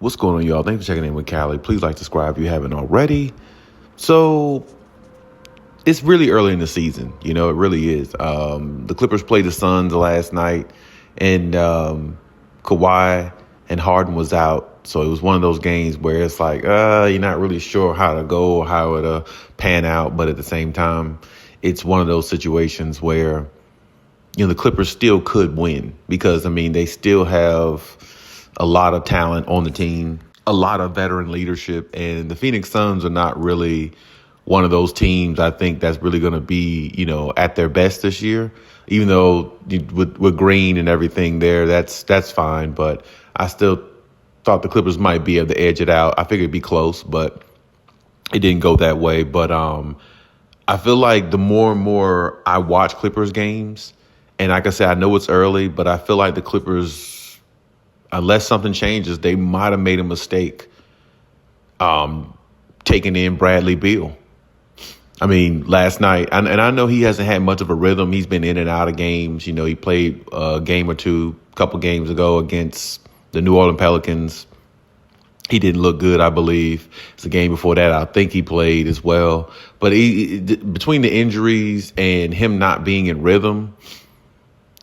What's going on, y'all? Thanks for checking in with Callie. Please like, subscribe if you haven't already. So it's really early in the season. It really is. The Clippers played the Suns last night, and Kawhi and Harden was out. So it was one of those games where it's like, you're not really sure how to go or how it'll pan out. But at the same time, it's one of those situations where, the Clippers still could win because, they still have a lot of talent on the team, a lot of veteran leadership, and the Phoenix Suns are not really one of those teams I think that's really going to be, at their best this year. Even though with Green and everything there, that's fine. But I still thought the Clippers might be able to edge it out. I figured it'd be close, but it didn't go that way. But I feel like the more and more I watch Clippers games, and like I said, I know it's early, but I feel like the Clippers, unless something changes, they might have made a mistake taking in Bradley Beal. Last night, and I know he hasn't had much of a rhythm. He's been in and out of games. He played a game or two a couple games ago against the New Orleans Pelicans. He didn't look good, I believe. It's a game before that I think he played as well. But between the injuries and him not being in rhythm,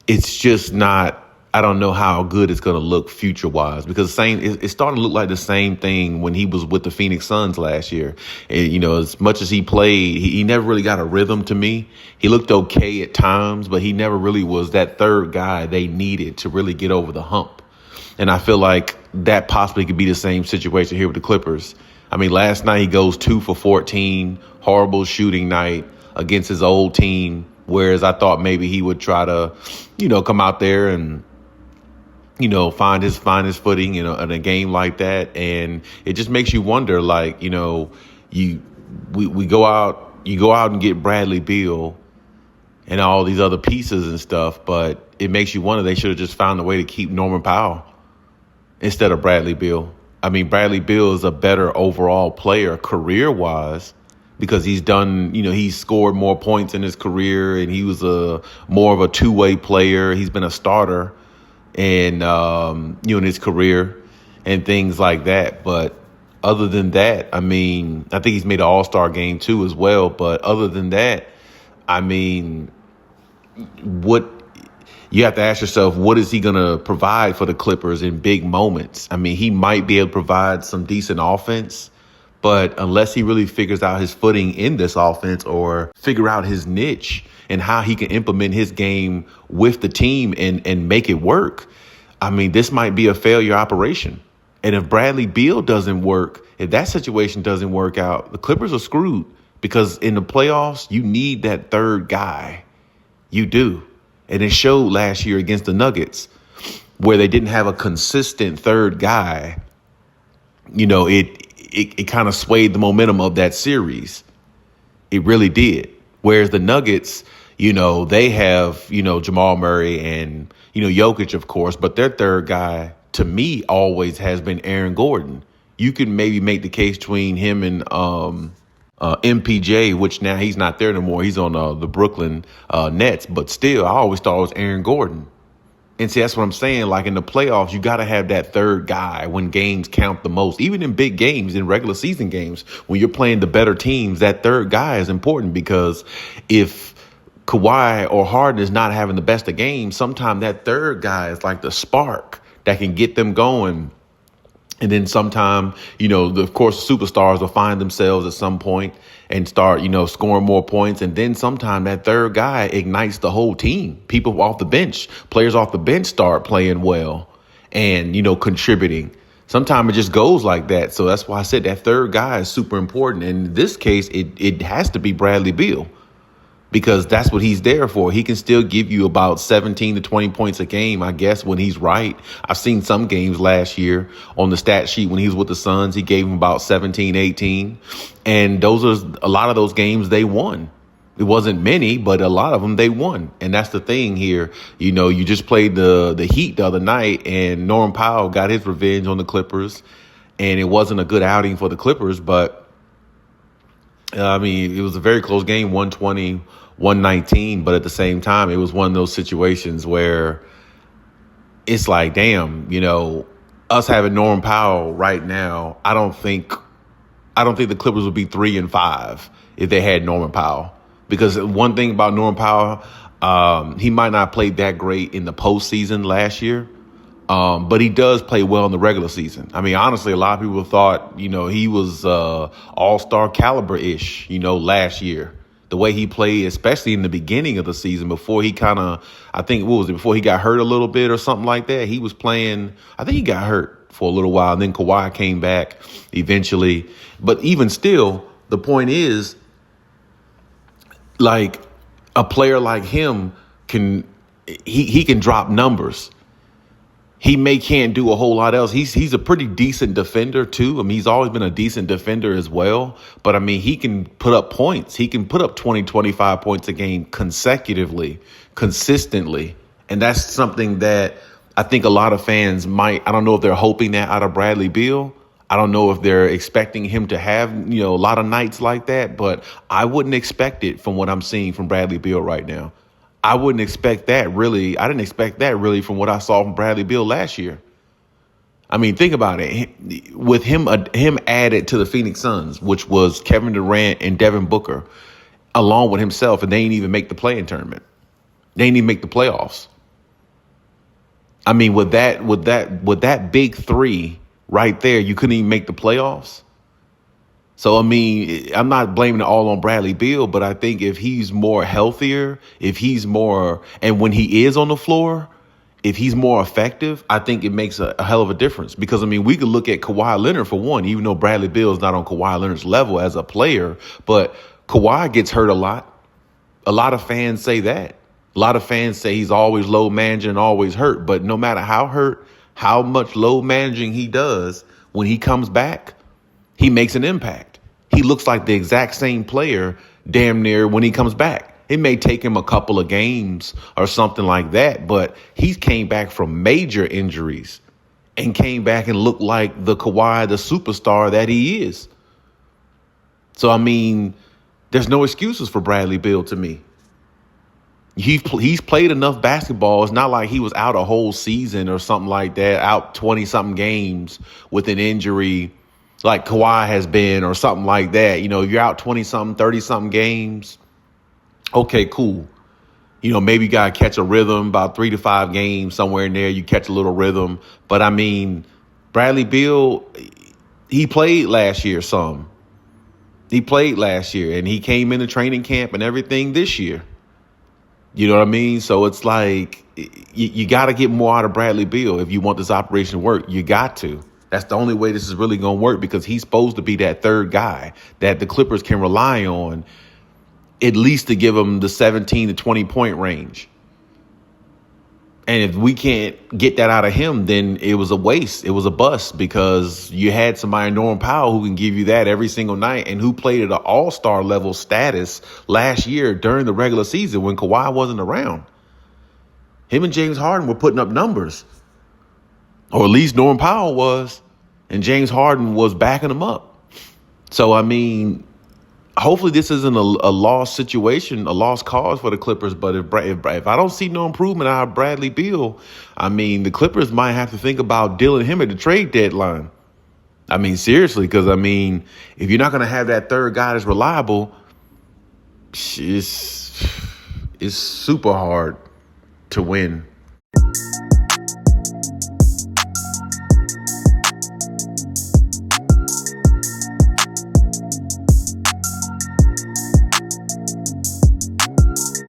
it's just not, I don't know how good it's going to look future-wise, because it's starting to look like the same thing when he was with the Phoenix Suns last year. And, as much as he played, he never really got a rhythm to me. He looked okay at times, but he never really was that third guy they needed to really get over the hump. And I feel like that possibly could be the same situation here with the Clippers. Last night he goes 2 for 14, horrible shooting night against his old team, whereas I thought maybe he would try to, come out there and, find his footing in a game like that. And it just makes you wonder, like, we go out, you go out and get Bradley Beal and all these other pieces and stuff, but it makes you wonder they should have just found a way to keep Norman Powell instead of Bradley Beal. Bradley Beal is a better overall player career-wise because he's done, he's scored more points in his career, and he was more of a two-way player. He's been a starter and in his career and things like that. But other than that, I think he's made an all-star game too as well. But other than that, what you have to ask yourself, what is he going to provide for the Clippers in big moments? He might be able to provide some decent offense, but unless he really figures out his footing in this offense or figure out his niche and how he can implement his game with the team and make it work, this might be a failure operation. And if Bradley Beal doesn't work, if that situation doesn't work out, the Clippers are screwed, because in the playoffs, you need that third guy. You do. And it showed last year against the Nuggets, where they didn't have a consistent third guy. It kind of swayed the momentum of that series. It really did. Whereas the Nuggets, they have, Jamal Murray and, Jokic, of course, but their third guy, to me, always has been Aaron Gordon. You can maybe make the case between him and MPJ, which now he's not there anymore. He's on the Brooklyn Nets, but still, I always thought it was Aaron Gordon. And see, that's what I'm saying. Like in the playoffs, you got to have that third guy when games count the most. Even in big games, in regular season games, when you're playing the better teams, that third guy is important, because if Kawhi or Harden is not having the best of games, sometimes that third guy is like the spark that can get them going. And then sometime, of course, superstars will find themselves at some point and start, scoring more points. And then sometime that third guy ignites the whole team. People off the bench, players off the bench start playing well and, contributing. Sometimes it just goes like that. So that's why I said that third guy is super important. And in this case, it has to be Bradley Beal, because that's what he's there for. He can still give you about 17 to 20 points a game, I guess, when he's right. I've seen some games last year on the stat sheet when he was with the Suns. He gave him about 17, 18. And a lot of those games they won. It wasn't many, but a lot of them they won. And that's the thing here. You just played the Heat the other night, and Norman Powell got his revenge on the Clippers. And it wasn't a good outing for the Clippers, but it was a very close game, 120-119. But at the same time, it was one of those situations where it's like, damn, us having Norman Powell right now, I don't think the Clippers would be 3-5 if they had Norman Powell. Because one thing about Norman Powell, he might not play that great in the postseason last year, but he does play well in the regular season. I mean, honestly, a lot of people thought, he was all-star caliber-ish, last year. The way he played, especially in the beginning of the season, before he before he got hurt a little bit or something like that, he was playing, I think he got hurt for a little while, and then Kawhi came back eventually. But even still, the point is, like, a player like him he can drop numbers. He can't do a whole lot else. He's a pretty decent defender too. I mean, he's always been a decent defender as well. But I mean, he can put up points. He can put up 20, 25 points a game consecutively, consistently. And that's something that I think a lot of fans I don't know if they're hoping that out of Bradley Beal. I don't know if they're expecting him to have, a lot of nights like that, but I wouldn't expect it from what I'm seeing from Bradley Beal right now. I wouldn't expect that really. I didn't expect that really from what I saw from Bradley Beal last year. I mean, think about it. With him added to the Phoenix Suns, which was Kevin Durant and Devin Booker, along with himself, and they didn't even make the play-in tournament. They didn't even make the playoffs. I mean, with that big three right there, you couldn't even make the playoffs. So, I mean, I'm not blaming it all on Bradley Beal, but I think if he's more healthier, and when he is on the floor, if he's more effective, I think it makes a hell of a difference. Because, I mean, we could look at Kawhi Leonard for one, even though Bradley Beal is not on Kawhi Leonard's level as a player, but Kawhi gets hurt a lot. A lot of fans say that. A lot of fans say he's always load managing and always hurt. But no matter how much load managing he does, when he comes back, he makes an impact. He looks like the exact same player damn near when he comes back. It may take him a couple of games or something like that, but he came back from major injuries and came back and looked like the Kawhi, the superstar that he is. So, I mean, there's no excuses for Bradley Beal to me. He's played enough basketball. It's not like he was out a whole season or something like that, out 20-something games with an injury like Kawhi has been or something like that. If you're out 20-something, 30-something games, okay, cool. Maybe you got to catch a rhythm, about 3 to 5 games somewhere in there. You catch a little rhythm. But, I mean, Bradley Beal, he played last year some. He played last year, and he came into training camp and everything this year. You know what I mean? So it's like you got to get more out of Bradley Beal if you want this operation to work. You got to. That's the only way this is really going to work, because he's supposed to be that third guy that the Clippers can rely on, at least to give them the 17 to 20 point range. And if we can't get that out of him, then it was a waste. It was a bust, because you had somebody, Norman Powell, who can give you that every single night and who played at an all-star level status last year during the regular season when Kawhi wasn't around. Him and James Harden were putting up numbers, or at least Norman Powell was, and James Harden was backing him up. So, I mean, hopefully this isn't a lost situation, a lost cause for the Clippers. But if I don't see no improvement out of Bradley Beal, I mean, the Clippers might have to think about dealing him at the trade deadline. I mean, seriously, because, I mean, if you're not going to have that third guy that's reliable, it's super hard to win.